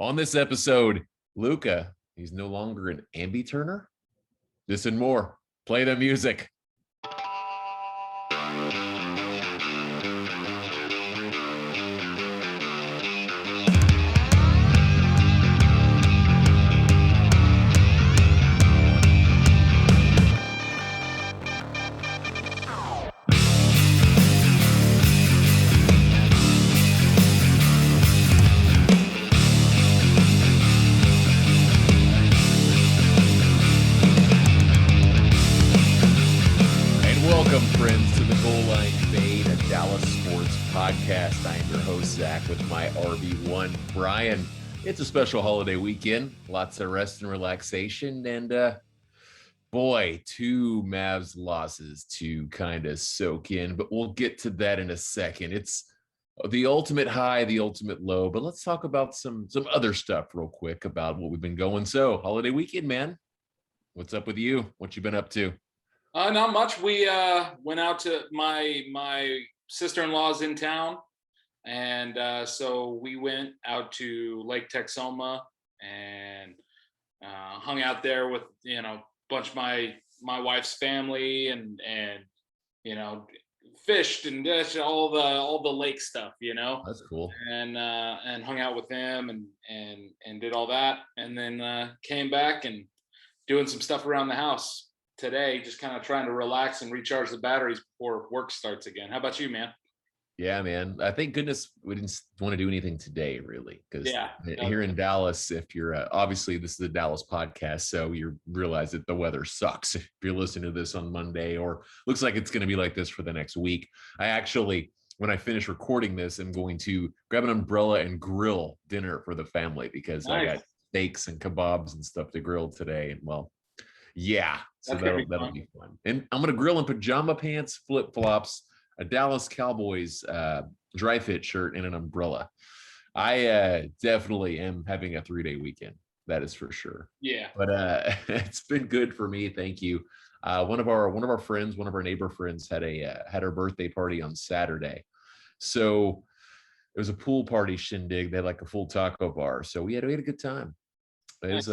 On this episode, Luka, he's no longer an ambi-turner. This and more. Play the music. Podcast. I am your host, Zach, with my RB1, Brian. It's a special holiday weekend, lots of rest and relaxation, and boy, two Mavs losses to kind of soak in, but we'll get to that in a second. It's the ultimate high, the ultimate low, but let's talk about some other stuff real quick about what we've been going. So, holiday weekend, man, what's up with you? What you been up to? Not much. We went out to my sister-in-law's in town, and so we went out to Lake Texoma and hung out there with a bunch of my wife's family and fished and dished all the lake stuff. That's cool. And hung out with them and did all that, and then came back and doing some stuff around the house today, just kind of trying to relax and recharge the batteries before work starts again. How about you, man? Yeah, man. I thank goodness we didn't want to do anything today, really, because here in Dallas, if you're obviously this is a Dallas podcast, so you realize that the weather sucks. If you're listening to this on Monday, or looks like it's going to be like this for the next week, I actually, when I finish recording this, I'm going to grab an umbrella and grill dinner for the family because I got steaks and kebabs and stuff to grill today. And well, yeah, so that'll be fun. And I'm going to grill in pajama pants, flip-flops, a Dallas Cowboys dry fit shirt, and an umbrella. I definitely am having a 3-day weekend. That is for sure. Yeah. But it's been good for me. Thank you. One of our friends, one of our neighbor friends had her birthday party on Saturday. So it was a pool party shindig. They had like a full taco bar. So we had a good time. It was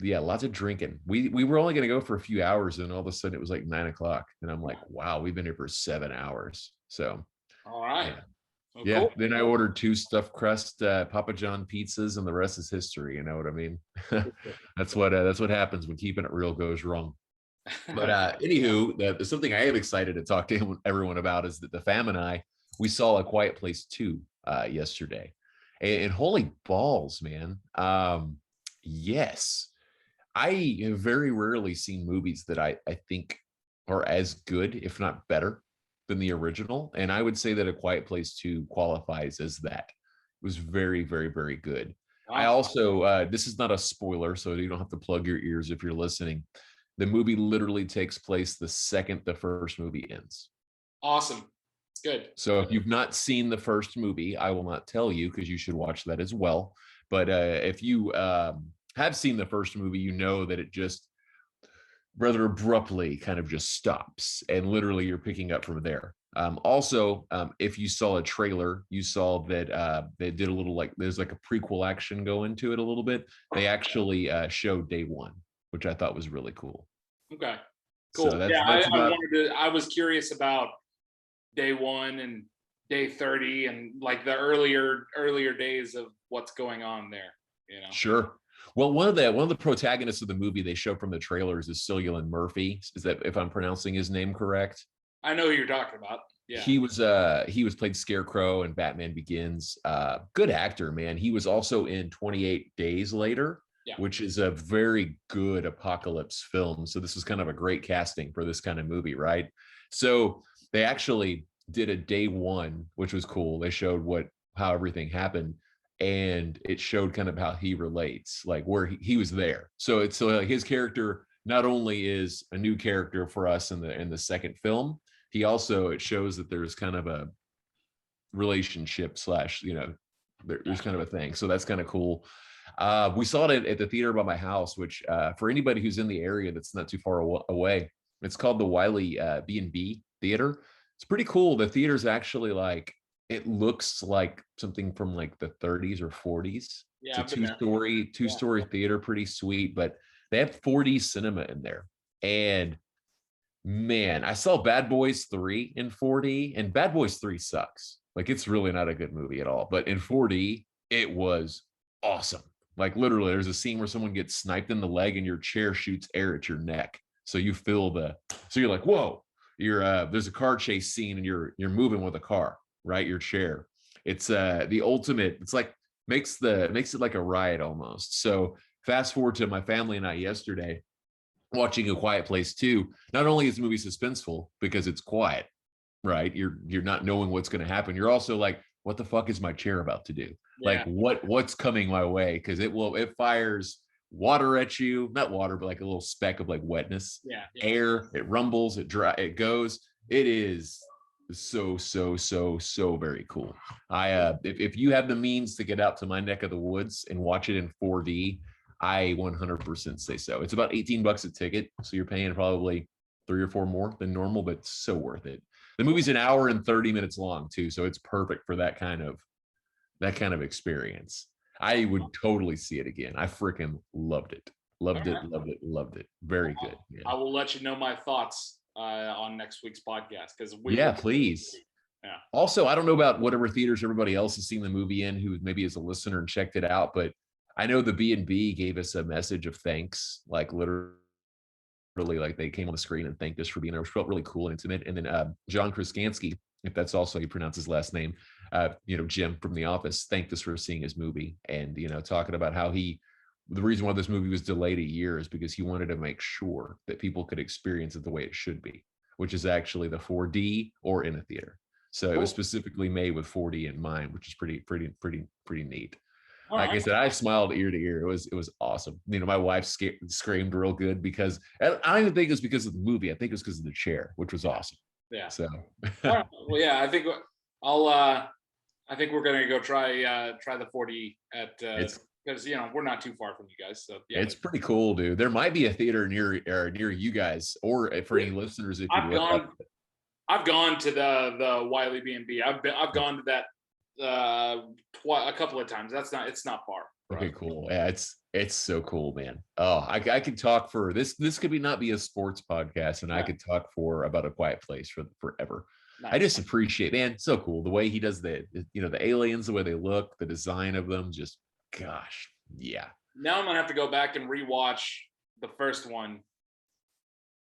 lots of drinking. We were only going to go for a few hours, and all of a sudden it was like 9:00, and I'm like, wow, we've been here for 7 hours. So, all right, yeah. Well, yeah. Cool. Then I ordered 2 stuffed crust Papa John pizzas, and the rest is history. You know what I mean? That's what happens when keeping it real goes wrong. But anywho, something I am excited to talk to everyone about is that the fam and we saw A Quiet Place 2 yesterday, and holy balls, man. Yes, I have very rarely seen movies that I think are as good, if not better, than the original. And I would say that A Quiet Place 2 qualifies as that. It was very, very, very good. Wow. I also, this is not a spoiler, so you don't have to plug your ears if you're listening. The movie literally takes place the second the first movie ends. Awesome. Good. So if you've not seen the first movie, I will not tell you because you should watch that as well. But if you have seen the first movie, you know that it just rather abruptly kind of just stops, and literally you're picking up from there. Also, if you saw a trailer, you saw that they did a little there's like a prequel action go into it a little bit. They actually showed day 1, which I thought was really cool. Okay, cool. So I was curious about day 1 and day 30 and like the earlier days of what's going on there. Sure. Well, one of the protagonists of the movie they show from the trailers is Cillian Murphy. Is that, if I'm pronouncing his name correct? I know who you're talking about. Yeah. He was played Scarecrow in Batman Begins. Good actor, man. He was also in 28 Days Later, which is a very good apocalypse film. So this is kind of a great casting for this kind of movie, right? So they actually did a day 1, which was cool. They showed how everything happened, and it showed kind of how he relates, like where he was there. So his character not only is a new character for us in the second film, it shows that there's kind of a relationship / there's kind of a thing. So that's kind of cool. We saw it at the theater by my house, which for anybody who's in the area that's not too far away, it's called the Wiley B&B Theater. It's pretty cool. The theater's actually like it looks like something from like the 30s or 40s. Yeah, I've It's a been there. two-story theater, pretty sweet, but they have 4D cinema in there. And man, I saw Bad Boys 3 in 4D, and Bad Boys 3 sucks. Like, it's really not a good movie at all. But in 4D, it was awesome. Like, literally, there's a scene where someone gets sniped in the leg and your chair shoots air at your neck. So you feel so you're like, whoa, there's a car chase scene and you're moving with a car, right? Your chair. It's the ultimate, it's like makes it like a riot almost. So fast forward to my family and I yesterday watching A Quiet Place 2. Not only is the movie suspenseful because it's quiet, right? You're not knowing what's going to happen. You're also like, what the fuck is my chair about to do? Yeah. Like what's coming my way? Because it fires water at you, not water, but like a little speck of like wetness, air. It rumbles, it goes. It is so very cool. If you have the means to get out to my neck of the woods and watch it in 4D, I 100% say so. It's about $18 a ticket, so you're paying probably 3 or 4 more than normal, but so worth it. The movie's an hour and 30 minutes long too, so it's perfect for that kind of experience. I would totally see it again. I freaking loved it. Loved it. Very good. Yeah. I will let you know my thoughts on next week's podcast because please. Yeah. Also, I don't know about whatever theaters everybody else has seen the movie in who maybe is a listener and checked it out, but I know the B&B gave us a message of thanks, like literally, like they came on the screen and thanked us for being there, which felt really cool and intimate. And then John Krasinski, if that's also how you pronounce his last name, Jim from The Office, thanked us for seeing his movie and, talking about how the reason why this movie was delayed a year is because he wanted to make sure that people could experience it the way it should be, which is actually the 4D or in a theater. So it was specifically made with 4D in mind, which is pretty neat. Like I said, I smiled ear to ear. It was awesome. My wife screamed real good because I don't even think it was because of the movie. I think it was because of the chair, which was awesome. Yeah. So. Well, yeah, I think I think we're gonna go try the 4D at because we're not too far from you guys. So yeah, it's pretty cool, dude. There might be a theater near you guys, or for any listeners, if I've gone to the Wiley B&B. I've gone to that a couple of times. It's not far. Okay, cool. Yeah, it's so cool, man. Oh, I could talk for this could not be a sports podcast, and I could talk about A Quiet Place for forever. Nice. I just appreciate, man, so cool the way he does the aliens, the way they look, the design of them, just gosh, yeah. Now I'm gonna have to go back and rewatch the first one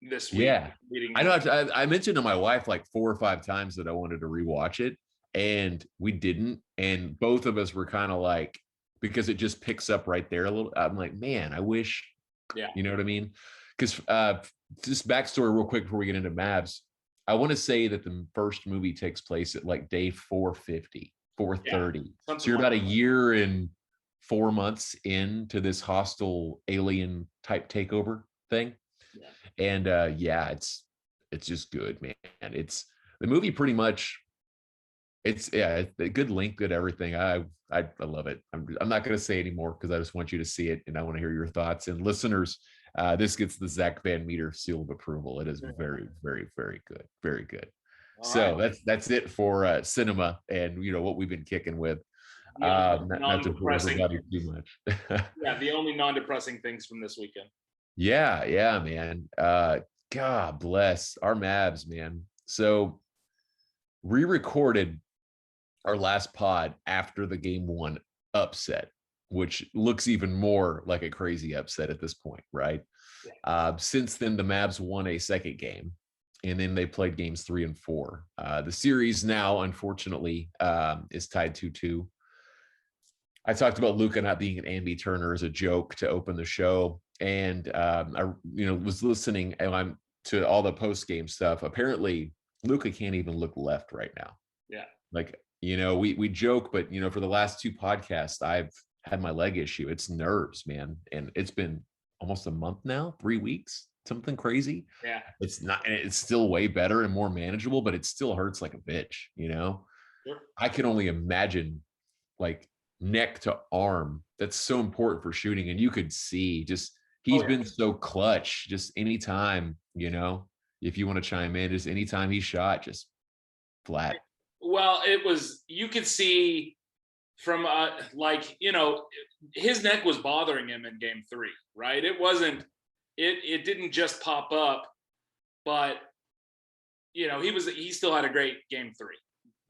this week. Yeah, I know. I mentioned to my wife like 4 or 5 times that I wanted to rewatch it, and we didn't. And both of us were kind of like, because it just picks up right there a little. I'm like, man, I wish. Yeah. You know what I mean? Because just backstory real quick before we get into Mavs. I want to say that the first movie takes place at like day 450, 430. So you're about a year and 4 months into this hostile alien type takeover thing. Yeah. And it's just good, man. It's the movie pretty much. It's a good link, good everything. I love it. I'm not going to say anymore because I just want you to see it and I want to hear your thoughts. And listeners, this gets the Zach Van Meter seal of approval. It is very, very, very good. Very good. All so right. That's it for cinema and what we've been kicking with. Not to bore everybody too much. Yeah, the only non-depressing things from this weekend. Yeah, man. God bless our Mavs, man. So we recorded our last pod after the game 1 upset, which looks even more like a crazy upset at this point, right? Yeah. Since then, the Mavs won a second game, and then they played games 3 and 4. The series now, unfortunately, is tied 2-2. I talked about Luka not being an Ambi Turner as a joke to open the show, and I was listening to all the post game stuff. Apparently, Luka can't even look left right now. Yeah, like we joke, but for the last 2 podcasts, I've had my leg issue. It's nerves, man, and it's been almost a month now, 3 weeks, something crazy. Yeah, it's still way better and more manageable, but it still hurts like a bitch. Sure. I can only imagine like neck to arm. That's so important for shooting, and you could see just he's been so clutch. Just anytime, if you want to chime in, just anytime he shot, just flat. Well, you could see from like, his neck was bothering him in game 3, right? It didn't just pop up, but he still had a great game 3.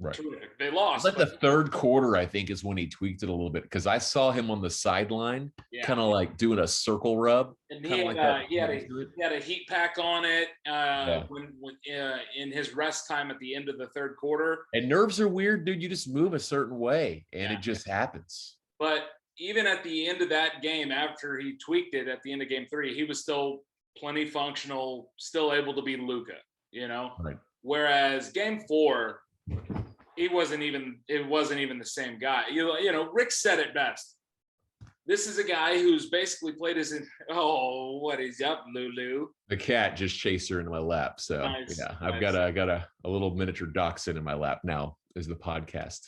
Right. Terrific. They lost. Like the third quarter, I think, is when he tweaked it a little bit, because I saw him on the sideline, kind of like doing a circle rub. And he had a heat pack on it when in his rest time at the end of the third quarter. And nerves are weird, dude. You just move a certain way, and it just happens. But even at the end of that game, after he tweaked it at the end of game 3, he was still plenty functional, still able to be Luka. Right. Whereas game 4, it wasn't even the same guy. Rick said it best. This is a guy who's basically played what is up, Lulu? The cat just chased her into my lap. So nice. I've got a little miniature dachshund in my lap now as the podcast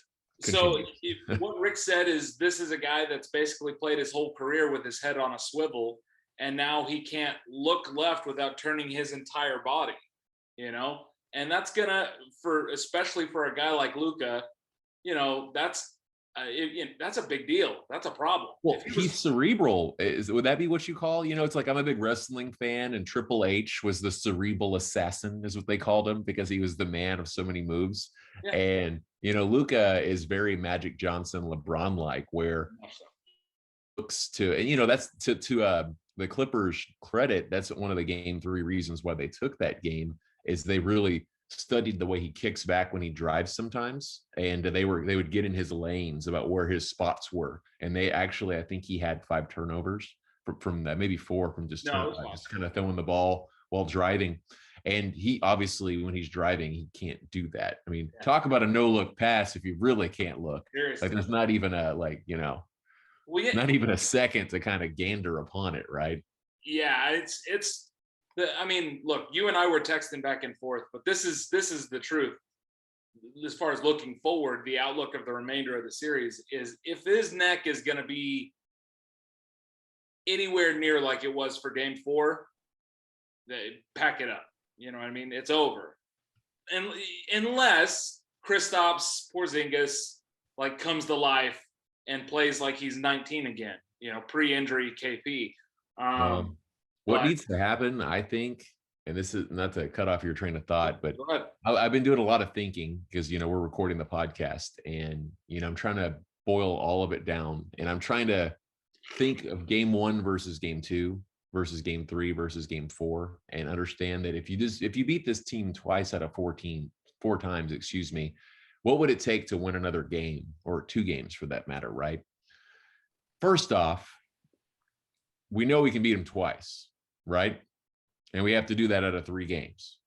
continues. So what Rick said is, this is a guy that's basically played his whole career with his head on a swivel, and now he can't look left without turning his entire body, and that's especially for a guy like Luka, that's a big deal. That's a problem. Well, he's cerebral. Would that be what you call? It's like, I'm a big wrestling fan, and Triple H was the cerebral assassin, is what they called him, because he was the man of so many moves. Yeah. And Luka is very Magic Johnson, LeBron-like, where looks to, and that's to the Clippers' credit. That's one of the game 3 reasons why they took that game, is they really studied the way he kicks back when he drives sometimes, and they would get in his lanes about where his spots were, and they actually, I think he had 5 turnovers from that, maybe 4 from just kind of throwing the ball while driving. And he obviously, when he's driving, he can't do that. I mean, talk about a no-look pass if you really can't look. Seriously. Like, there's not even not even a second to kind of gander upon it, right? Yeah, look, you and I were texting back and forth, but this is the truth. As far as looking forward, the outlook of the remainder of the series is, if his neck is going to be anywhere near like it was for game 4, they pack it up. You know what I mean? It's over. And unless Kristaps Porzingis comes to life and plays like he's 19 again, pre-injury KP. What needs to happen, I think, and this is not to cut off your train of thought, but I've been doing a lot of thinking, because, we're recording the podcast, and, I'm trying to boil all of it down, and I'm trying to think of game 1 versus game 2 versus game 3 versus game 4, and understand that if you beat this team twice out of 4 times, what would it take to win another game, or 2 games for that matter, right? First off, we know we can beat them twice, right? And we have to do that out of 3 games.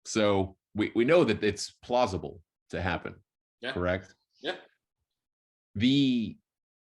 So we know that it's plausible to happen, correct? Yeah. The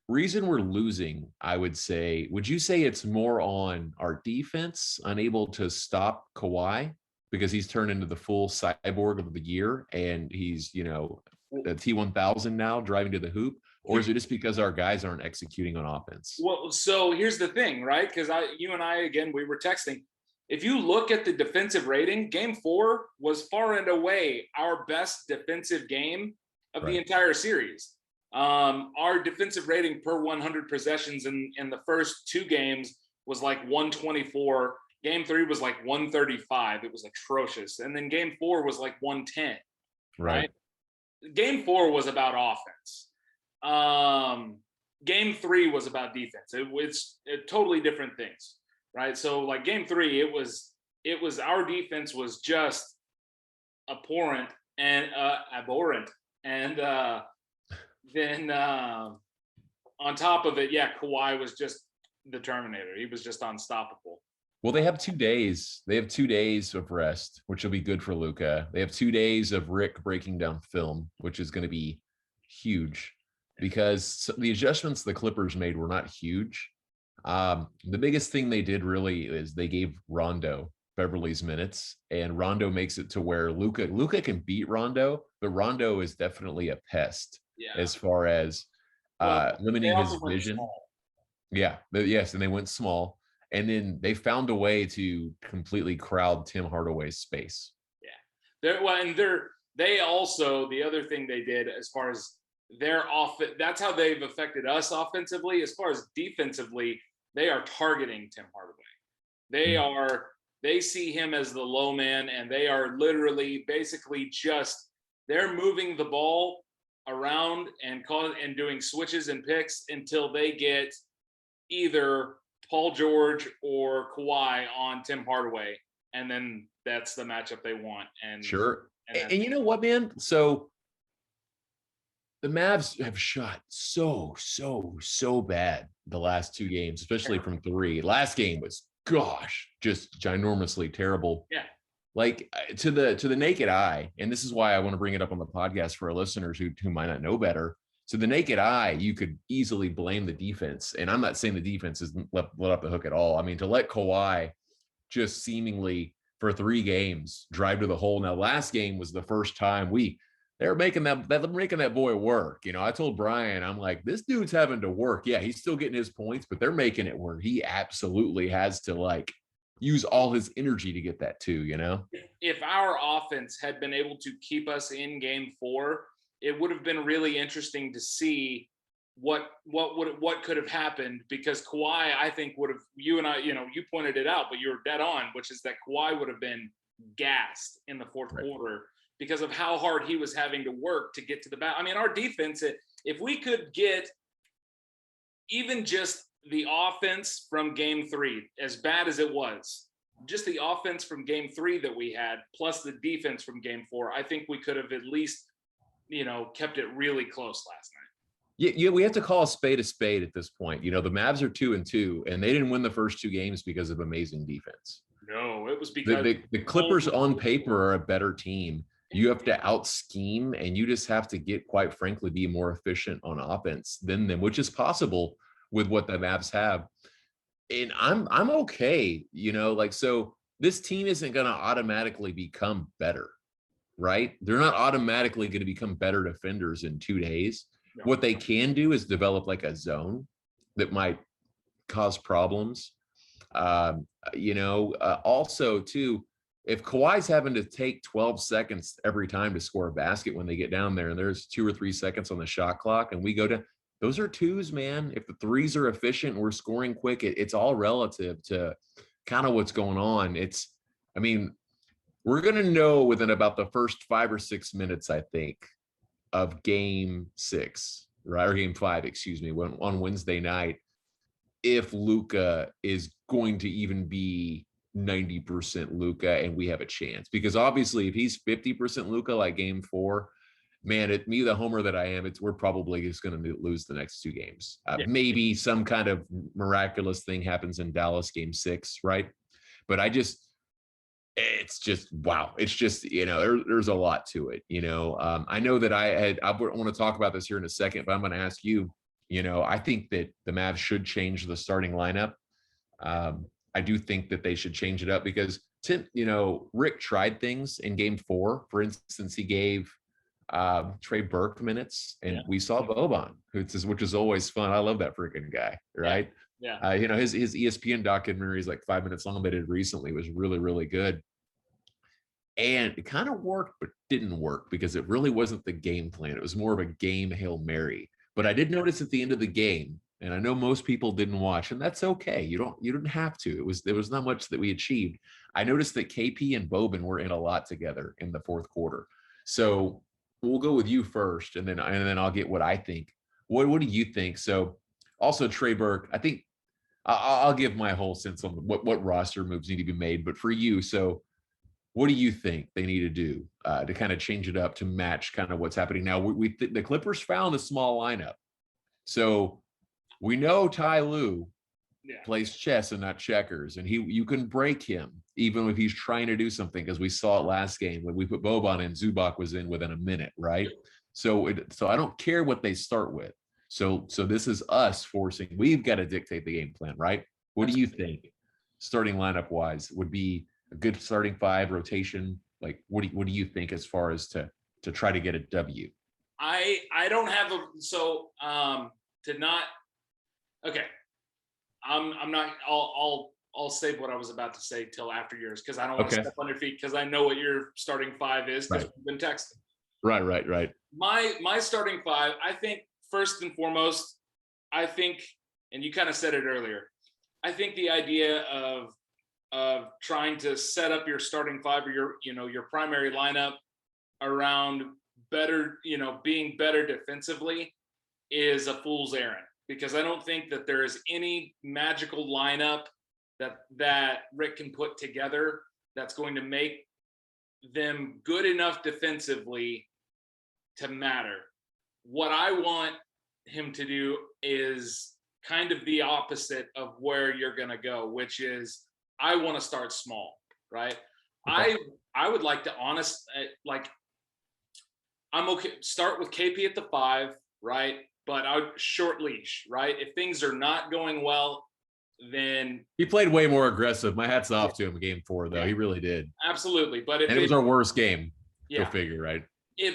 reason we're losing, would you say it's more on our defense, unable to stop Kawhi, because he's turned into the full cyborg of the year, and he's, a T1000 now, driving to the hoop? Or is it just because our guys aren't executing on offense? Well, so here's the thing, right? Because you and I, again, we were texting. If you look at the defensive rating, game 4 was far and away our best defensive game of the entire series. Our defensive rating per 100 possessions in the first 2 games was like 124. Game 3 was like 135. It was atrocious. And then game 4 was like 110. Right? Game 4 was about offense. Game 3 was about defense. It's totally different things, right? So like game 3, it was our defense was just abhorrent, and then on top of it, Kawhi was just the Terminator. He was just unstoppable. Well, they have 2 days. They have 2 days of rest, which will be good for Luka. They have 2 days of Rick breaking down film, which is going to be huge, because the adjustments the Clippers made were not huge. The biggest thing they did really is they gave Rondo Beverly's minutes, and Rondo makes it to where Luka can beat Rondo, but Rondo is definitely a pest as far as limiting his vision. Yes, and they went small. And then they found a way to completely crowd Tim Hardaway's space. Yeah, they also, the other thing they did as far as their that's how they've affected us offensively. As far as defensively, they are targeting Tim Hardaway. They see him as the low man, and they are literally basically they're moving the ball around and doing switches and picks until they get either Paul George or Kawhi on Tim Hardaway, and then that's the matchup they want. And sure. And you know what, man? So the Mavs have shot so bad the last 2 games, especially from 3. Last game was, gosh, just ginormously terrible. Yeah. Like to the naked eye, and this is why I want to bring it up on the podcast for our listeners who might not know better. To the naked eye, you could easily blame the defense. And I'm not saying the defense isn't let off the hook at all. I mean, to let Kawhi just seemingly for 3 games drive to the hole. Now, last game was the first time they're making that boy work. You know, I told Brian, I'm like, this dude's having to work. Yeah, he's still getting his points, but they're making it where he absolutely has to like use all his energy to get that too, you know? If our offense had been able to keep us in game 4, it would have been really interesting to see what could have happened, because Kawhi, I think, would have, you and I, you pointed it out, but you were dead on, which is that Kawhi would have been gassed in the fourth quarter because of how hard he was having to work to get to the back. I mean, our defense, if we could get even just the offense from game 3, as bad as it was, just the offense from game 3 that we had, plus the defense from game 4, I think we could have at least, kept it really close last night. Yeah, we have to call a spade at this point. You know, the Mavs are 2-2, and they didn't win the first 2 games because of amazing defense. No, it was because the Clippers on paper are a better team. You have to out scheme, and you just have to quite frankly, be more efficient on offense than them, which is possible with what the Mavs have. And I'm okay, so this team isn't going to automatically become better, right? They're not automatically going to become better defenders in 2 days. No. What they can do is develop like a zone that might cause problems. Also too, if Kawhi's having to take 12 seconds every time to score a basket when they get down there, and there's 2 or 3 seconds on the shot clock, and we go to, those are 2s, man. If the 3s are efficient and we're scoring quick, it's all relative to kind of what's going on. We're going to know within about the first 5 or 6 minutes, I think, of game 6, right? Or game 5, excuse me, on Wednesday night, if Luka is going to even be 90% Luka and we have a chance. Because obviously if he's 50% Luka like game 4, man, me, the homer that I am, we're probably just going to lose the next 2 games. Maybe some kind of miraculous thing happens in Dallas game 6, right? But it's just, wow. It's just, there's a lot to it. I know that I want to talk about this here in a second, but I'm going to ask you, I think that the Mavs should change the starting lineup. I do think that they should change it up because Rick tried things in game 4. For instance, he gave Trey Burke minutes, and we saw Boban, which is always fun. I love that freaking guy, right? Yeah. His ESPN documentary is like 5 minutes long, but it recently was really, really good. And it kind of worked, but didn't work because it really wasn't the game plan. It was more of a game Hail Mary. But I did notice at the end of the game, and I know most people didn't watch, and that's okay. You didn't have to. There was not much that we achieved. I noticed that KP and Boban were in a lot together in the fourth quarter. So we'll go with you first, and then I'll get what I think. What do you think? So also Trey Burke, I think I'll give my whole sense on what roster moves need to be made. But for you, so what do you think they need to do to kind of change it up to match kind of what's happening now? The Clippers found a small lineup. So we know Ty Lue plays chess and not checkers, and you can break him even if he's trying to do something, because we saw it last game when we put Boban in, Zubac was in within a minute, right? So I don't care what they start with. So this is us forcing. We've got to dictate the game plan, right? What do you think, starting lineup wise, would be a good starting 5 rotation? Like, what do you think as far as to try to get a W? I don't have okay. I'm not. I'll save what I was about to say till after yours, because I don't want to step on your feet, because I know what your starting 5 is, because we've been texting. Right. My starting five, I think first and foremost, I think, and you kind of said it earlier, I think the idea of trying to set up your starting five or your primary lineup around better, being better defensively is a fool's errand, because I don't think that there is any magical lineup that Rick can put together that's going to make them good enough defensively to matter. What I want him to do is kind of the opposite of where you're going to go, which is I want to start small, right? Okay. I would like to I'm okay. Start with KP at the 5, right? But I would short leash, right? If things are not going well, then he played way more aggressive. My hat's off to him in game 4, though. Yeah. He really did. Absolutely. But if it was our worst game, go figure, right?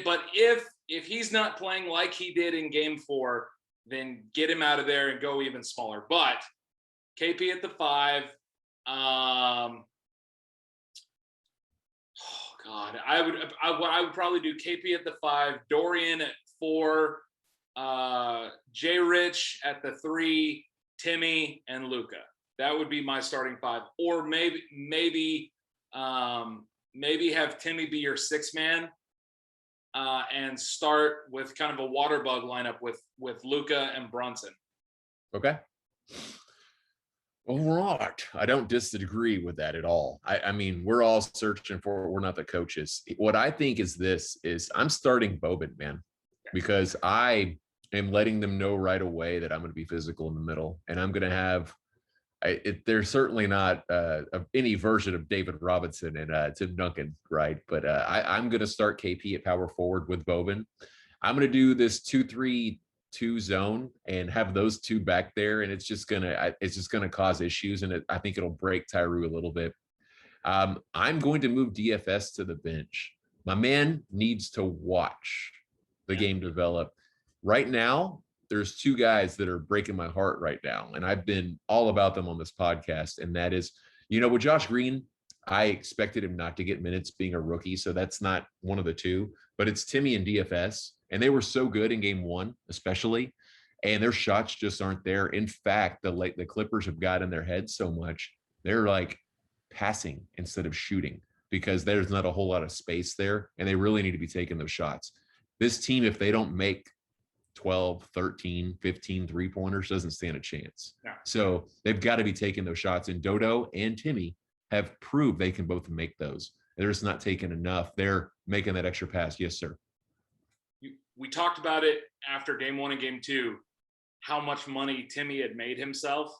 But if he's not playing like he did in game 4, then get him out of there and go even smaller. But KP at the 5. God, I would probably do KP at the 5, Dorian at 4, J Rich at the 3, Timmy and Luka. That would be my starting 5. Or maybe have Timmy be your 6 man, and start with kind of a water bug lineup with Luka and Brunson. Okay. All right. I don't disagree with that at all. I mean, we're all searching for it. We're not the coaches. What I think is I'm starting Boban, man, because I am letting them know right away that I'm going to be physical in the middle, and I'm going to have they're certainly not any version of David Robinson and Tim Duncan, right? But I'm going to start KP at power forward with Boban. I'm going to do this 2-3-2 zone and have those two back there, and it's just gonna cause issues, and I think it'll break Tyree a little bit. I'm going to move DFS to the bench. My man needs to watch the game develop. Right now, there's 2 guys that are breaking my heart right now, and I've been all about them on this podcast, and that is, with Josh Green, I expected him not to get minutes being a rookie, so that's not one of the 2, but it's Timmy and DFS. And they were so good in game 1, especially, and their shots just aren't there. In fact, the Clippers have got in their head so much, they're like passing instead of shooting because there's not a whole lot of space there, and they really need to be taking those shots. This team, if they don't make 12, 13, 15 3-pointers, doesn't stand a chance. Yeah. So they've got to be taking those shots, and Dodo and Timmy have proved they can both make those. They're just not taking enough. They're making that extra pass. Yes, sir. We talked about it after game 1 and game 2, how much money Timmy had made himself.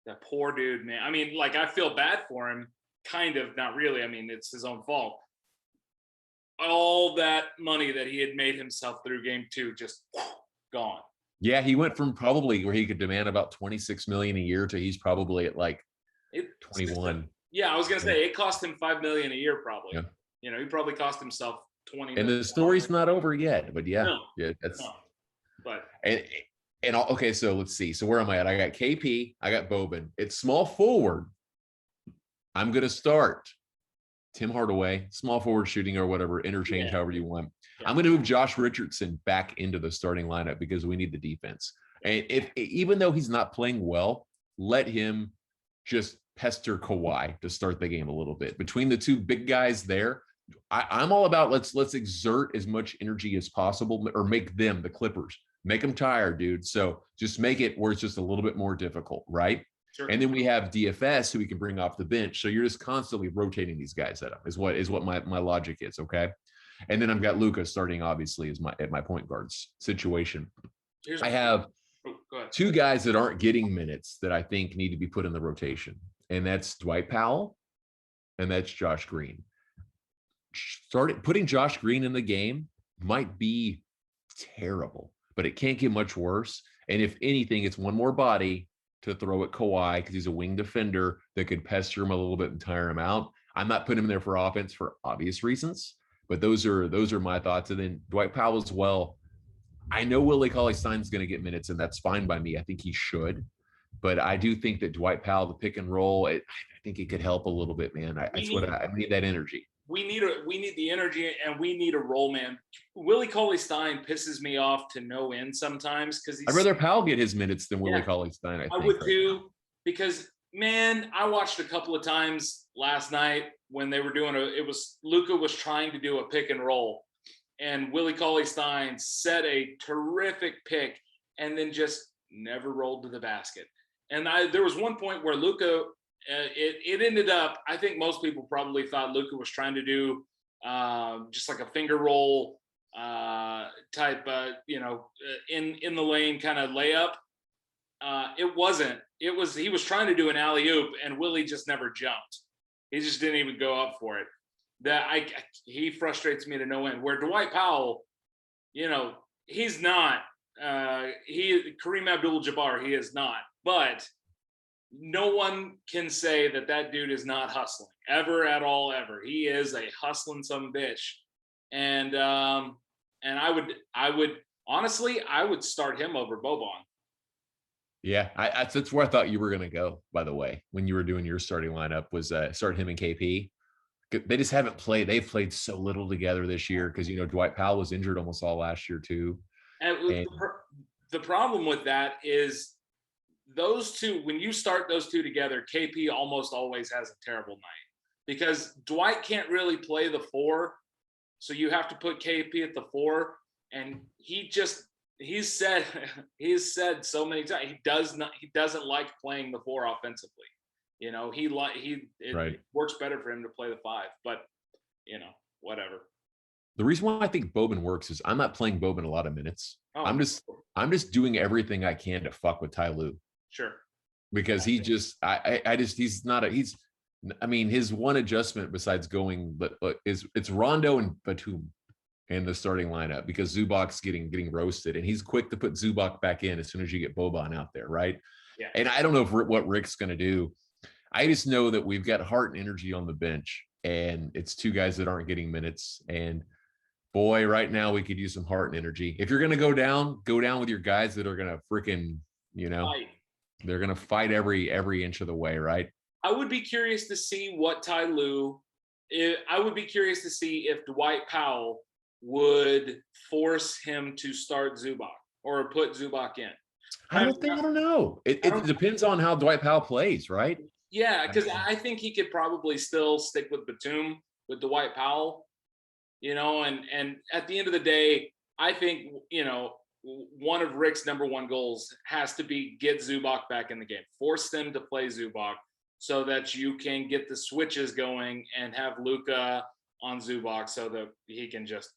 That poor dude, man. I mean, I feel bad for him, kind of, not really. I mean, it's his own fault. All that money that he had made himself through game 2, just gone. Yeah, he went from probably where he could demand about $26 million a year to he's probably at 21. Yeah, I was gonna say it cost him $5 million a year, probably. Yeah. He probably cost himself 20. And the story's not over yet, but that's. No. But okay, so let's see. So where am I at? I got KP, I got Boban. It's small forward. I'm gonna start Tim Hardaway, small forward shooting or whatever, interchange however you want. Yeah. I'm gonna move Josh Richardson back into the starting lineup because we need the defense. And even though he's not playing well, let him just pester Kawhi to start the game a little bit. Between the 2 big guys there, I'm all about let's exert as much energy as possible, or make them, the Clippers, make them tired, dude. So just make it where it's just a little bit more difficult, right? Sure. And then we have DFS who we can bring off the bench. So you're just constantly rotating these guys at them is what my logic is, okay? And then I've got Luka starting, obviously, at my point guards situation. I have 2 guys that aren't getting minutes that I think need to be put in the rotation, and that's Dwight Powell and that's Josh Green. Putting Josh Green in the game might be terrible, but it can't get much worse. And if anything, it's one more body to throw at Kawhi because he's a wing defender that could pester him a little bit and tire him out. I'm not putting him there for offense for obvious reasons, but those are my thoughts. And then Dwight Powell as well. I know Willie Cauley-Stein's going to get minutes, and that's fine by me. I think he should. But I do think that Dwight Powell, the pick and roll, I think it could help a little bit, man. I need that energy. we need the energy, and we need a role man. Willie Cauley-Stein pisses me off to no end sometimes because I'd rather Powell get his minutes than Willie Cauley-Stein. I would too, because man, I watched a couple of times last night when they were doing Luka was trying to do a pick and roll, and Willie Cauley-Stein set a terrific pick and then just never rolled to the basket. And there was one point where Luka, it ended up, I think most people probably thought Luka was trying to do just like a finger roll type, in the lane kind of layup. It wasn't. He was trying to do an alley-oop, and Willie just never jumped. He just didn't even go up for it. He frustrates me to no end. Where Dwight Powell, he's not. Kareem Abdul-Jabbar, he is not. But no one can say that dude is not hustling ever at all, ever. He is a hustling some bitch. And I would honestly, I would start him over Boban. Yeah, that's where I thought you were going to go, by the way, when you were doing your starting lineup, was start him and KP. They just haven't played. They've played so little together this year because, Dwight Powell was injured almost all last year too. And the problem with that is those two, when you start those two together, KP almost always has a terrible night because Dwight can't really play the 4. So you have to put KP at the 4. And he's said so many times, he doesn't like playing the 4 offensively. It works better for him to play the 5, but whatever. The reason why I think Boban works is I'm not playing Boban a lot of minutes. Oh, I'm just doing everything I can to fuck with Ty Lue. Sure. Because he's his one adjustment besides going, but it's Rondo and Batum in the starting lineup because Zubac's getting roasted, and he's quick to put Zubac back in as soon as you get Boban out there, right? Yeah. And I don't know what Rick's going to do. I just know that we've got heart and energy on the bench, and it's 2 guys that aren't getting minutes. And boy, right now we could use some heart and energy. If you're going to go down with your guys that are going to freaking, fight. They're going to fight every inch of the way, right? I would be curious to see what Ty Lue. I would be curious to see if Dwight Powell would force him to start Zubac or put Zubac in. I don't know. It depends on how Dwight Powell plays, right? Yeah, because I think he could probably still stick with Batum with Dwight Powell, and at the end of the day, I think, one of Rick's number 1 goals has to be get Zubac back in the game. Force them to play Zubac so that you can get the switches going and have Luka on Zubac so that he can just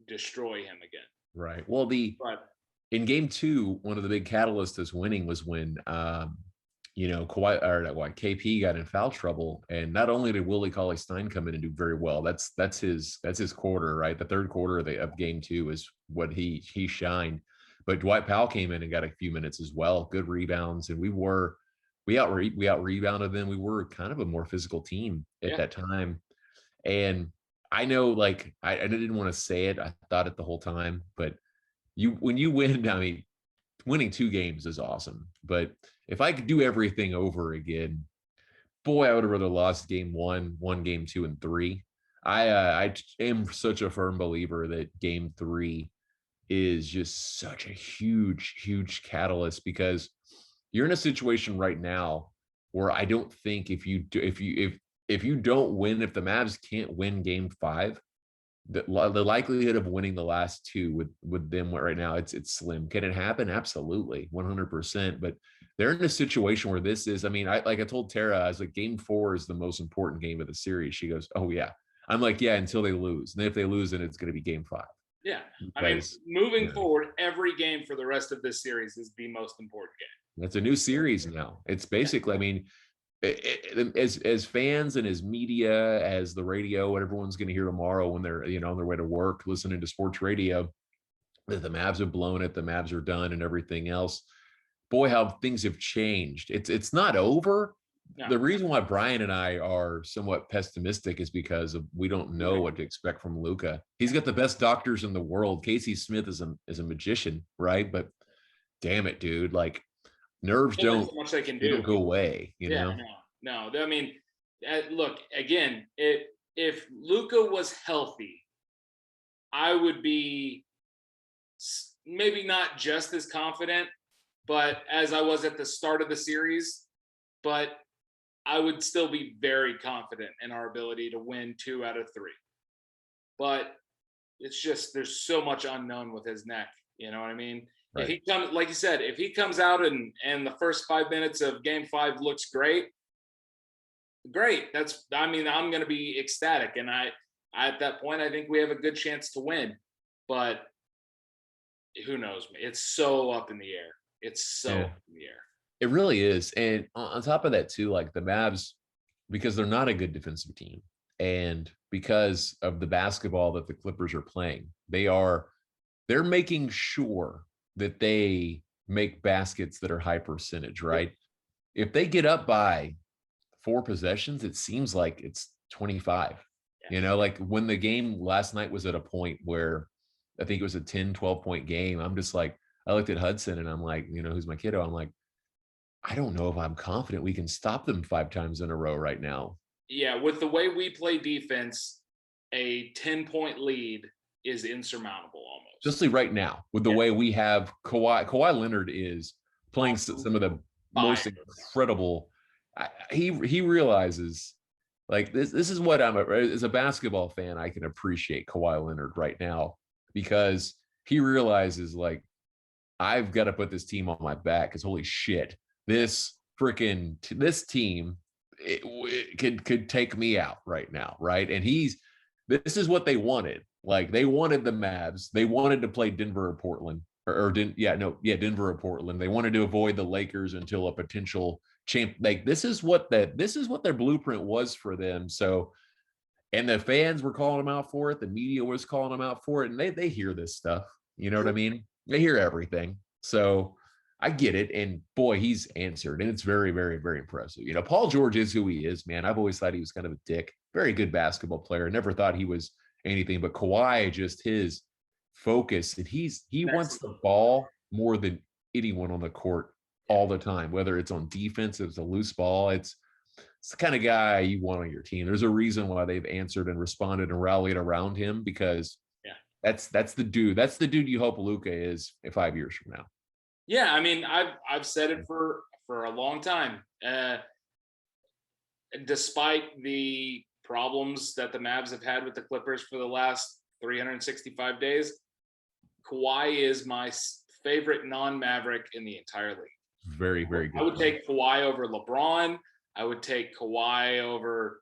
destroy him again. Right. Well, in game 2, one of the big catalysts as winning was when KP got in foul trouble, and not only did Willie Cauley-Stein come in and do very well, that's his quarter, right? The third quarter of game 2 is what he shined, but Dwight Powell came in and got a few minutes as well, good rebounds, and we out rebounded them. We were kind of a more physical team at that time, and I know, I didn't want to say it, I thought it the whole time, but when you win, I mean, winning 2 games is awesome, but if I could do everything over again, boy, I would have rather lost game 1, game 2, and 3. I am such a firm believer that game 3 is just such a huge, huge catalyst because you're in a situation right now where I don't think if you don't win, if the Mavs can't win game 5, the likelihood of winning the last 2 with them right now, it's slim. Can it happen? Absolutely, 100%. But they're in a situation where this is, I told Tara, I was like, game 4 is the most important game of the series. She goes, oh yeah. I'm like, yeah, until they lose. And then if they lose, then it's going to be game 5. Yeah. Moving forward, every game for the rest of this series is the most important game. It's a new series now. It's basically, as fans and as media, as the radio, what everyone's going to hear tomorrow when they're, on their way to work, listening to sports radio, that the Mavs have blown it, the Mavs are done and everything else. Boy, how things have changed. It's not over. No. The reason why Brian and I are somewhat pessimistic is because we don't know what to expect from Luka. He's got the best doctors in the world. Casey Smith is a magician, right? But damn it, dude, nerves don't much they can do. Go away, No. Look, again, if Luka was healthy, I would be maybe not just as confident, but as I was at the start of the series, but I would still be very confident in our ability to win 2 out of 3. But it's just there's so much unknown with his neck. You know what I mean? Right. If he comes, like you said, if he comes out and the first 5 minutes of Game 5 looks great. I'm going to be ecstatic, and I at that point I think we have a good chance to win. But who knows? It's so up in the air. It's so up in the air. It really is. And on top of that too, like the Mavs, because they're not a good defensive team, and because of the basketball that the Clippers are playing, they're making sure that they make baskets that are high percentage, right? If they get up by 4 possessions, it seems like it's 25. Like when the game last night was at a point where I think it was a 10, 12-point game, I'm just like, I looked at Hudson and I'm like, who's my kiddo? I'm like, I don't know if I'm confident we can stop them 5 times in a row right now. Yeah, with the way we play defense, a 10-point lead is insurmountable almost. Just like right now, with the way we have Kawhi Leonard is playing some of the most incredible. He realizes, like, this is what as a basketball fan, I can appreciate Kawhi Leonard right now, because he realizes, like, I've got to put this team on my back, because holy shit, this team it could take me out right now, right? And this is what they wanted. Like, they wanted the Mavs. They wanted to play Denver or Portland, Denver or Portland. They wanted to avoid the Lakers until a potential champ. Like, this is what their blueprint was for them. So, and the fans were calling them out for it. The media was calling them out for it, and they hear this stuff. You know what I mean? They hear everything. So I get it. And boy, he's answered, and it's very, very, very impressive. Paul George is who he is, man. I've always thought he was kind of a dick. Very good basketball player. Never thought he was anything, but Kawhi, just his focus, and he wants the ball more than anyone on the court all the time, whether it's on defense, it's a loose ball. It's the kind of guy you want on your team. There's a reason why they've answered and responded and rallied around him, because that's the dude. That's the dude you hope Luka is 5 years from now. Yeah, I mean, I've said it for a long time. Despite the problems that the Mavs have had with the Clippers for the last 365 days, Kawhi is my favorite non-Maverick in the entire league. Very, very good. I would take Kawhi over LeBron. I would take Kawhi over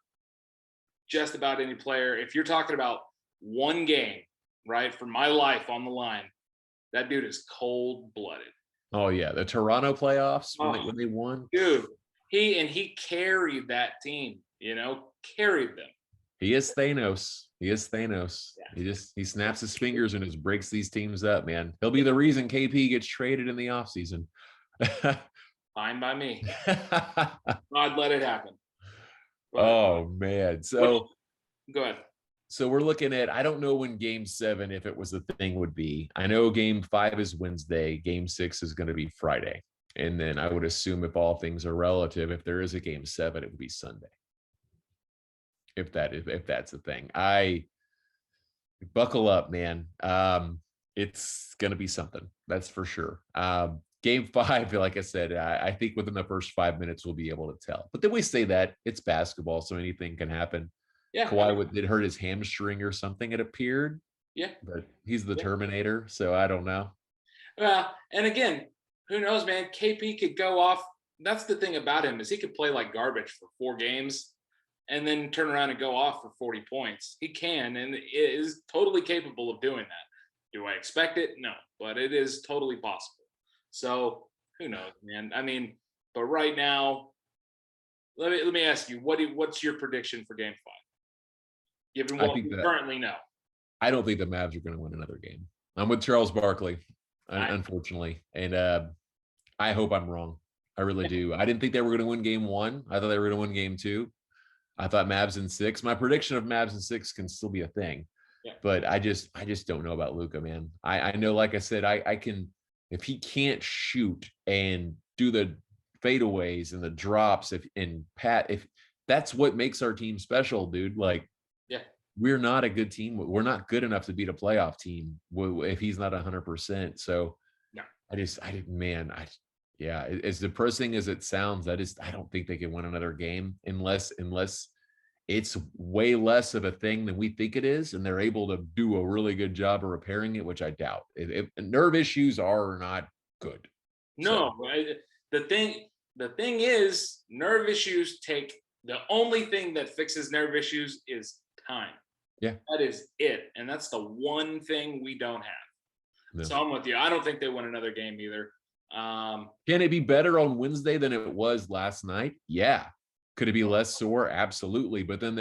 just about any player. If you're talking about one game, right, for my life on the line, that dude is cold-blooded. Oh yeah, the Toronto playoffs when they won, dude. He carried that team. Carried them. He is Thanos. Yeah. He snaps his fingers and just breaks these teams up, man. He'll be the reason KP gets traded in the offseason. Fine by me. God, let it happen. But, oh man. So go ahead. So we're looking at, I don't know when Game 7, if it was the thing, would be. I know Game 5 is Wednesday. Game 6 is going to be Friday. And then I would assume, if all things are relative, if there is a Game 7, it would be Sunday. If that's the thing. I buckle up, man. It's going to be something. That's for sure. Game 5, like I said, I think within the first 5 minutes we'll be able to tell. But then we say that it's basketball, so anything can happen. Yeah, Kawhi did hurt his hamstring or something, it appeared. Yeah. But he's the Terminator, so I don't know. And again, who knows, man? KP could go off. That's the thing about him, is he could play like garbage for 4 games and then turn around and go off for 40 points. He can, and is totally capable of doing that. Do I expect it? No, but it is totally possible. So who knows, man? I mean, but right now, let me ask you, what's your prediction for Game 5? Given what we currently know. I don't think the Mavs are going to win another game. I'm with Charles Barkley, unfortunately. And I hope I'm wrong. I really do. I didn't think they were going to win Game 1. I thought they were going to win Game 2. I thought Mavs in 6. My prediction of Mavs in 6 can still be a thing. Yeah. But I just don't know about Luka, man. I know, like I said, I can, if he can't shoot and do the fadeaways and the drops, if that's what makes our team special, dude. Like, we're not a good team. We're not good enough to beat a playoff team if he's not 100%. So No. yeah, as depressing as it sounds, I don't think they can win another game unless it's way less of a thing than we think it is, and they're able to do a really good job of repairing it, which I doubt. If nerve issues are not good. No, the thing is, nerve issues the only thing that fixes nerve issues is time. Yeah. That is it. And that's the one thing we don't have. No. So I'm with you. I don't think they win another game either. Can it be better on Wednesday than it was last night? Yeah. Could it be less sore? Absolutely. But then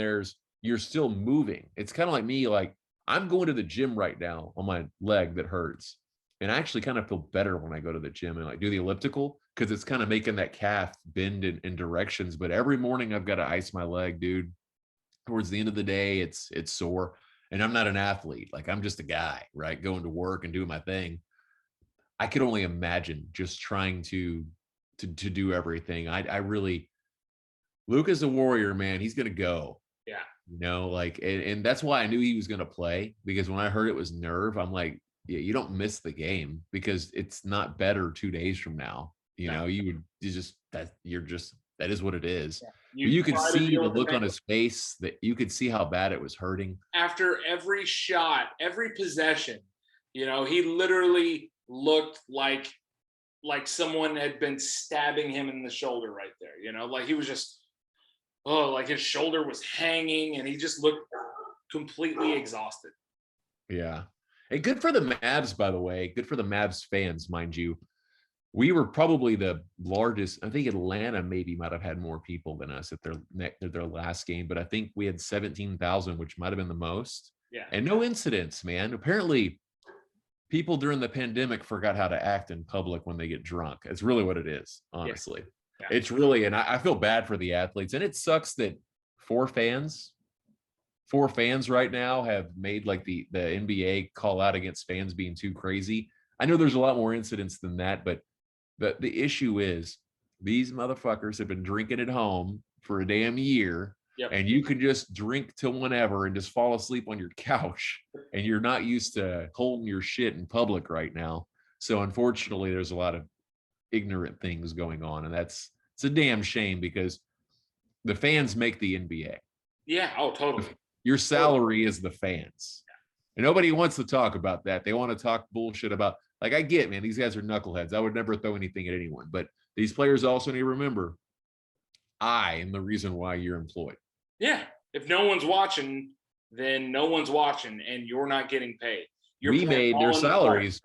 you're still moving. It's kind of like me, like I'm going to the gym right now on my leg that hurts. And I actually kind of feel better when I go to the gym and like do the elliptical because it's kind of making that calf bend in directions. But every morning I've got to ice my leg, dude. Towards the end of the day, it's sore. And I'm not an athlete. Like I'm just a guy, right? Going to work and doing my thing. I could only imagine just trying to do everything. I really, Luka's a warrior, man. He's gonna go. Yeah. You know, like, and that's why I knew he was gonna play, because when I heard it was nerve, I'm like, yeah, you don't miss the game because it's not better 2 days from now. You know, that is what it is. Yeah. You could see the look on his face, that you could see how bad it was hurting. After every shot, every possession, you know, he literally looked like someone had been stabbing him in the shoulder right there. You know, like he was just, like his shoulder was hanging and he just looked completely exhausted. Yeah. And good for the Mavs, by the way. Good for the Mavs fans, mind you. We were probably the largest. I think Atlanta maybe might have had more people than us at their last game, but I think we had 17,000, which might have been the most. Yeah. And no incidents, man. Apparently, people during the pandemic forgot how to act in public when they get drunk. It's really what it is, honestly. Yeah. It's really, and I feel bad for the athletes. And it sucks that four fans right now have made like the NBA call out against fans being too crazy. I know there's a lot more incidents than that, but the issue is these motherfuckers have been drinking at home for a damn year. Yep. And you can just drink till whenever and just fall asleep on your couch, and you're not used to holding your shit in public right now. So unfortunately, there's a lot of ignorant things going on, and it's a damn shame because the fans make the NBA. Yeah. Oh, totally. Your salary is the fans. And nobody wants to talk about that. They want to talk bullshit about, like, I get, man, these guys are knuckleheads. I would never throw anything at anyone. But these players also need to remember, I am the reason why you're employed. Yeah. If no one's watching, then no one's watching and you're not getting paid. We made their salaries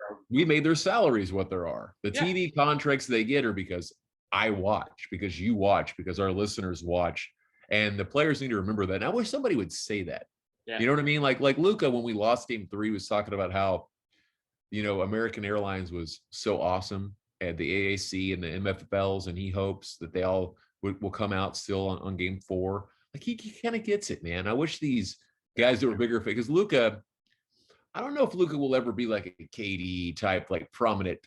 what there are. The TV contracts they get are because I watch, because you watch, because our listeners watch. And the players need to remember that. And I wish somebody would say that. Yeah. You know what I mean? Like Luka, when we lost game 3, was talking about how, you know, American Airlines was so awesome at the AAC and the MFLs, and he hopes that they all will come out still on game 4. Like he kind of gets it, man. I wish these guys that were bigger, because Luka, I don't know if Luka will ever be like a KD type, like prominent,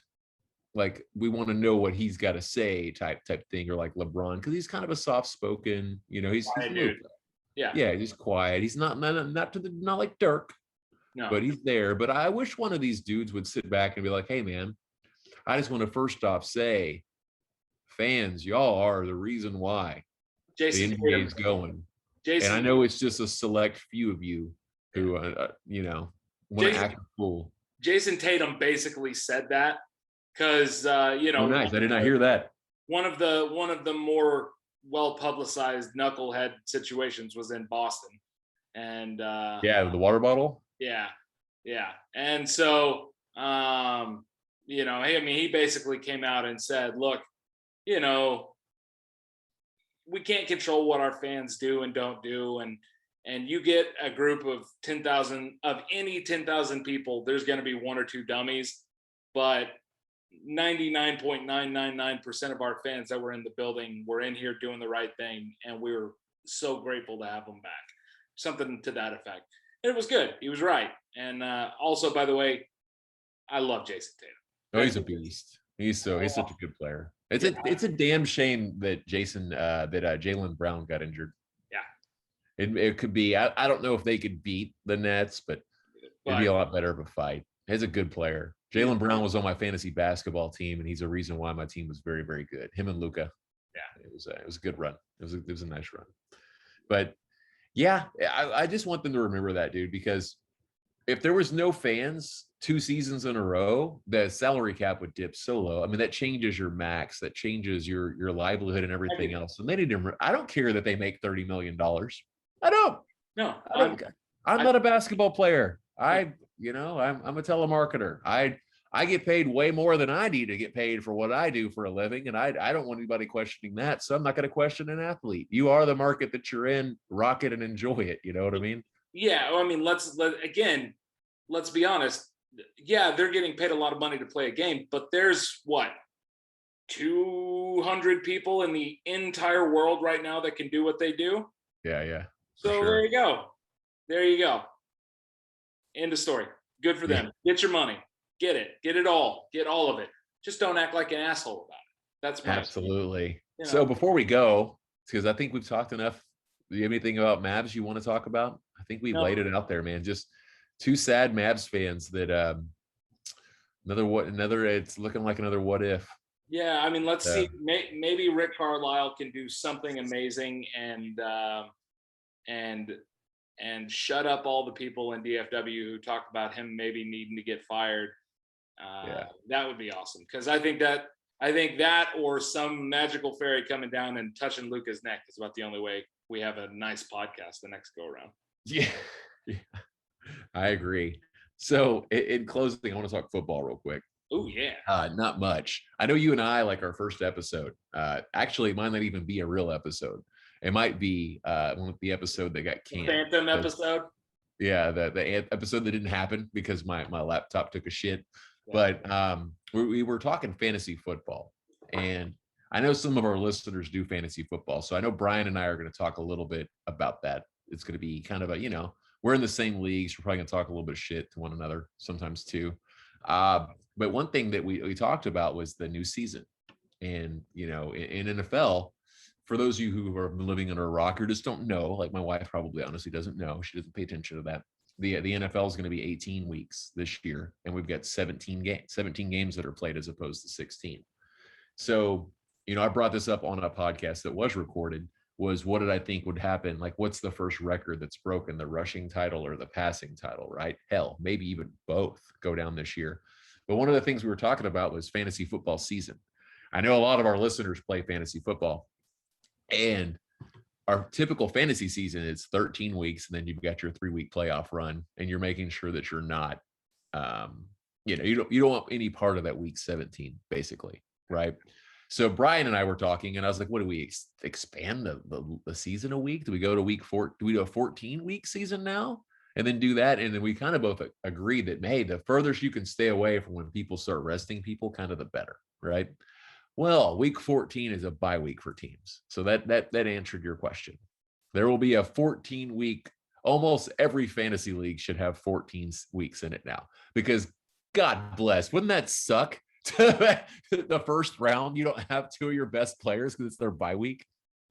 like we want to know what he's got to say type thing, or like LeBron, because he's kind of a soft spoken, you know, he's Luka. Yeah, he's quiet. He's not like Dirk, no, but he's there. But I wish one of these dudes would sit back and be like, hey, man, I just want to first off say, fans, y'all are the reason why Jason the NBA is going. Jason, and I know it's just a select few of you who, you know, want to act a fool. Jason Tatum basically said that because, you know. Oh, nice. I did not hear that. One of the more well-publicized knucklehead situations was in Boston. And the water bottle. Yeah. And so, you know, he basically came out and said, look, you know, we can't control what our fans do and don't do. And you get a group of 10,000 of any 10,000 people, there's going to be one or two dummies, but 99.999% of our fans that were in the building were in here doing the right thing. And we were so grateful to have them back. Something to that effect. And it was good. He was right. And also, by the way, I love Jason Tatum. Oh, he's a beast. He's such a good player. It's a damn shame that Jaylen Brown got injured. Yeah. It could be. I don't know if they could beat the Nets, but it'd be a lot better of a fight. He's a good player. Jaylen Brown was on my fantasy basketball team, and he's a reason why my team was very, very good. Him and Luka. Yeah, it was a good run. It was a nice run. But yeah, I just want them to remember that, dude, because if there was no fans 2 seasons in a row, the salary cap would dip so low. I mean, that changes your max, that changes your livelihood and everything else. And they need to. I don't care that they make $30 million. I don't. No, I'm not a basketball player. I'm a telemarketer. I get paid way more than I need to get paid for what I do for a living. And I don't want anybody questioning that. So I'm not going to question an athlete. You are the market that you're in, rock it and enjoy it. You know what I mean? Yeah. I mean, let's be honest. Yeah, they're getting paid a lot of money to play a game, but there's 200 people in the entire world right now that can do what they do. Yeah. So There you go. End of story. Good for them. Get your money. Get it all. Get all of it. Just don't act like an asshole about it. That's my absolutely. So before we go, because I think we've talked enough. Do you have anything about Mavs you want to talk about? I think we laid it out there, man. Just 2 sad Mavs fans that it's looking like another what if. Yeah, I mean, let's see. Maybe Rick Carlisle can do something amazing and shut up all the people in DFW who talk about him maybe needing to get fired. That would be awesome, because I think that or some magical fairy coming down and touching Luka's neck is about the only way we have a nice podcast the next go around. Yeah. I agree. So in closing, I want to talk football real quick. Oh yeah. Not much. I know you and I like our first episode. Actually, it might not even be a real episode. It might be the episode that got canned. Phantom episode. Yeah, the episode that didn't happen because my laptop took a shit. Yeah. But we were talking fantasy football, and I know some of our listeners do fantasy football. So I know Brian and I are going to talk a little bit about that. It's going to be kind of we're in the same leagues. We're probably going to talk a little bit of shit to one another sometimes too. But one thing that we talked about was the new season, and in NFL, for those of you who are living under a rock or just don't know, like my wife probably honestly doesn't know, she doesn't pay attention to that. The NFL is going to be 18 weeks this year, and we've got 17 games that are played as opposed to 16. So, I brought this up on a podcast that was recorded. Was what did I think would happen? Like, what's the first record that's broken, the rushing title or the passing title, right? Hell, maybe even both go down this year. But one of the things we were talking about was fantasy football season. I know a lot of our listeners play fantasy football, and our typical fantasy season is 13 weeks, and then you've got your 3-week playoff run, and you're making sure that you're not, you don't want any part of that week 17, basically, right? So Brian and I were talking, and I was like, what do we expand the season a week? Do we go to week 4? Do we do a 14-week season now? And then do that. And then we kind of both agreed that, hey, the furthest you can stay away from when people start resting people, kind of the better, right? Well, week 14 is a bye week for teams. So that answered your question. There will be a 14-week, almost every fantasy league should have 14 weeks in it now, because God bless, wouldn't that suck? The first round, you don't have 2 of your best players because it's their bye week.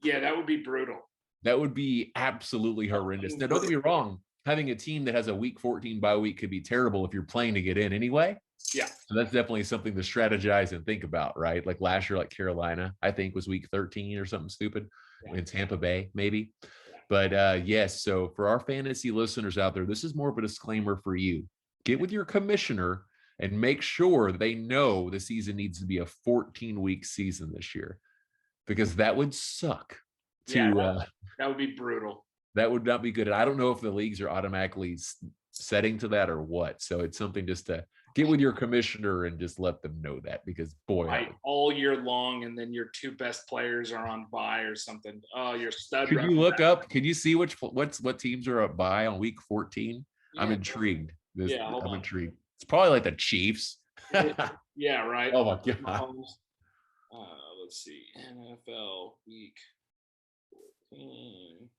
Yeah, that would be brutal. That would be absolutely horrendous. Now, don't get me wrong. Having a team that has a week 14 bye week could be terrible if you're playing to get in anyway. Yeah. So that's definitely something to strategize and think about, right? Like last year, like Carolina, I think was week 13 or something stupid in Tampa Bay, maybe. But yes, so for our fantasy listeners out there, this is more of a disclaimer for you. Get with your commissioner and make sure they know the season needs to be a 14-week season this year, because that would suck. That would be brutal. That would not be good. And I don't know if the leagues are automatically setting to that or what. So it's something just to get with your commissioner and just let them know that, because boy, all year long, and then your 2 best players are on bye or something. Oh, you're stud. Could you look up? Could you see what teams are up by on week 14? Yeah, I'm intrigued. I'm intrigued. It's probably like the Chiefs. Yeah, right. Oh my God. Let's see. NFL week 14.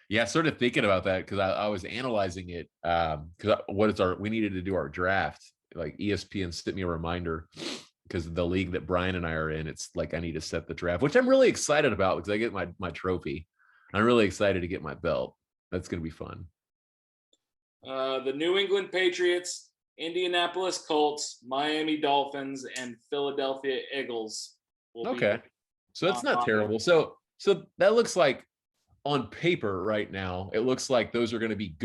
Yeah, I started thinking about that because I was analyzing it because we needed to do our draft. Like ESPN sent me a reminder because the league that Brian and I are in, it's like I need to set the draft, which I'm really excited about because I get my trophy. I'm really excited to get my belt. That's going to be fun. The New England Patriots, Indianapolis Colts, Miami Dolphins, and Philadelphia Eagles will Okay. be. So that's not terrible. So that looks like on paper right now, it looks like those are going to be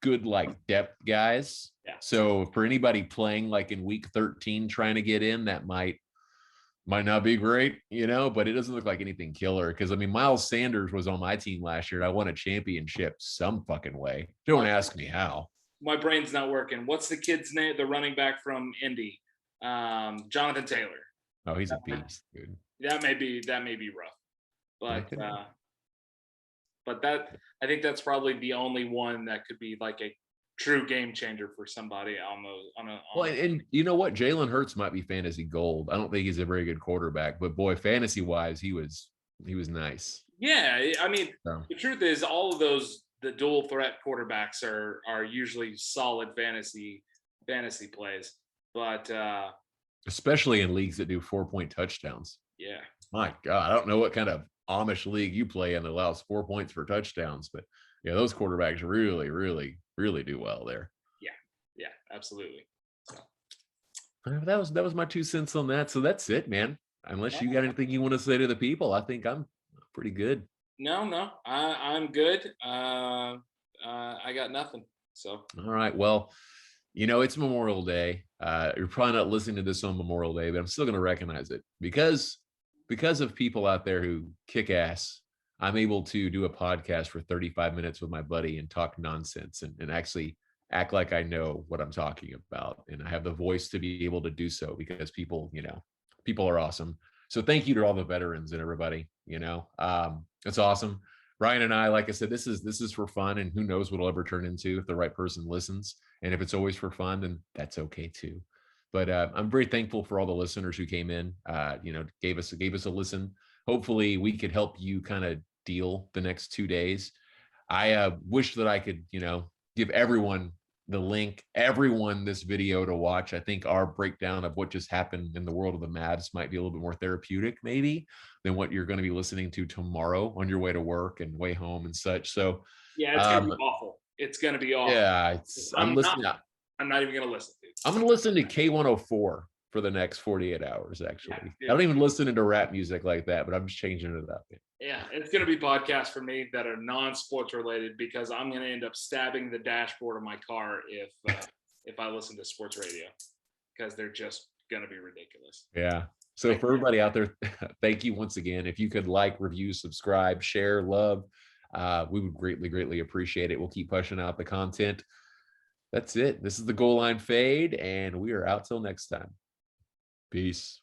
good like depth guys. Yeah. So for anybody playing like in week 13 trying to get in, that might not be great, but it doesn't look like anything killer. Because I mean, Miles Sanders was on my team last year. I won a championship some fucking way. Don't ask me how. My brain's not working. What's the kid's name? The running back from Indy, Jonathan Taylor. Oh, he's a beast, dude. That may be rough, but that I think that's probably the only one that could be like a true game changer for somebody Well, and you know what? Jalen Hurts might be fantasy gold. I don't think he's a very good quarterback, but boy, fantasy wise, he was nice. Yeah, I mean, the truth is, all of those the dual threat quarterbacks are usually solid fantasy plays, but especially in leagues that do 4-point touchdowns. Yeah. My God, I don't know what kind of Amish league you play in that allows 4 points for touchdowns, but yeah, those quarterbacks really, really, really do well there. Yeah, absolutely. So. That was my 2 cents on that. So that's it, man. Unless you got anything you want to say to the people, I think I'm pretty good. No, I'm good. I got nothing. So. All right. Well, it's Memorial Day. You're probably not listening to this on Memorial Day, but I'm still going to recognize it because of people out there who kick ass. I'm able to do a podcast for 35 minutes with my buddy and talk nonsense and actually act like I know what I'm talking about. And I have the voice to be able to do so because people are awesome. So thank you to all the veterans and everybody, it's awesome. Ryan and I, like I said, this is for fun, and who knows what it'll ever turn into if the right person listens. And if it's always for fun, then that's okay too. But I'm very thankful for all the listeners who came in, gave us a listen. Hopefully we could help you kind of deal the next 2 days. I wish that I could, give everyone the link, everyone this video to watch. I think our breakdown of what just happened in the world of the Mavs might be a little bit more therapeutic maybe than what you're going to be listening to tomorrow on your way to work and way home and such. So yeah, it's going to be awful. It's going to be awful. Yeah, I'm listening. I'm not even going to listen. Dude. I'm going to listen to K104 for the next 48 hours, actually. Yeah, I don't even listen to rap music like that, but I'm just changing it up. Yeah, it's going to be podcasts for me that are non-sports related because I'm going to end up stabbing the dashboard of my car if I listen to sports radio because they're just going to be ridiculous. Yeah. So for everybody out there, thank you once again. If you could like, review, subscribe, share, love, we would greatly, greatly appreciate it. We'll keep pushing out the content. That's it. This is the Goal Line Fade, and we are out till next time. Peace.